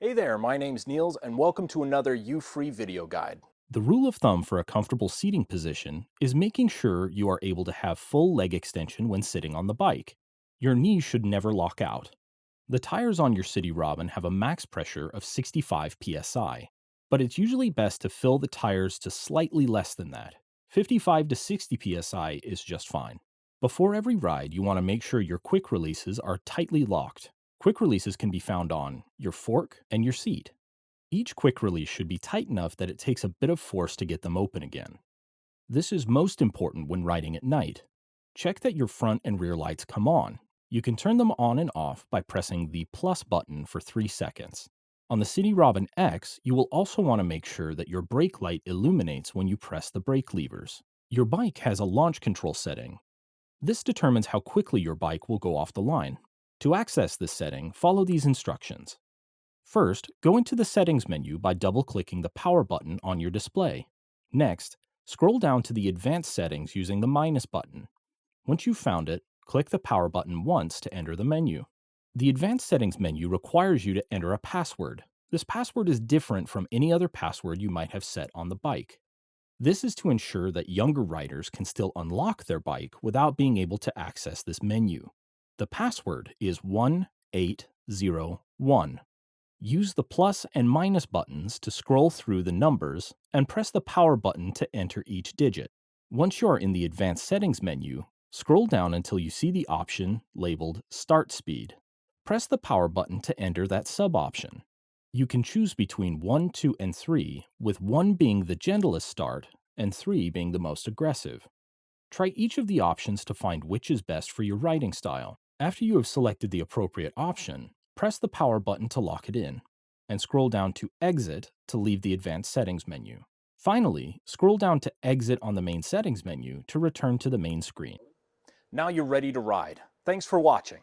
Hey there, my name's Niels and welcome to another Euphree video guide. The rule of thumb for a comfortable seating position is making sure you are able to have full leg extension when sitting on the bike. Your knees should never lock out. The tires on your City Robin have a max pressure of 65 psi, but it's usually best to fill the tires to slightly less than that. 55 to 60 psi is just fine. Before every ride, you want to make sure your quick releases are tightly locked. Quick releases can be found on your fork and your seat. Each quick release should be tight enough that it takes a bit of force to get them open again. This is most important when riding at night. Check that your front and rear lights come on. You can turn them on and off by pressing the plus button for 3 seconds. On the City Robin X, you will also want to make sure that your brake light illuminates when you press the brake levers. Your bike has a launch control setting. This determines how quickly your bike will go off the line. To access this setting, follow these instructions. First, go into the Settings menu by double-clicking the power button on your display. Next, scroll down to the Advanced settings using the minus button. Once you've found it, click the power button once to enter the menu. The Advanced settings menu requires you to enter a password. This password is different from any other password you might have set on the bike. This is to ensure that younger riders can still unlock their bike without being able to access this menu. The password is 1801. Use the plus and minus buttons to scroll through the numbers and press the power button to enter each digit. Once you are in the Advanced Settings menu, scroll down until you see the option labeled Start Speed. Press the power button to enter that sub-option. You can choose between 1, 2, and 3, with 1 being the gentlest start and 3 being the most aggressive. Try each of the options to find which is best for your riding style. After you have selected the appropriate option, press the power button to lock it in, and scroll down to Exit to leave the Advanced Settings menu. Finally, scroll down to Exit on the main settings menu to return to the main screen. Now you're ready to ride. Thanks for watching.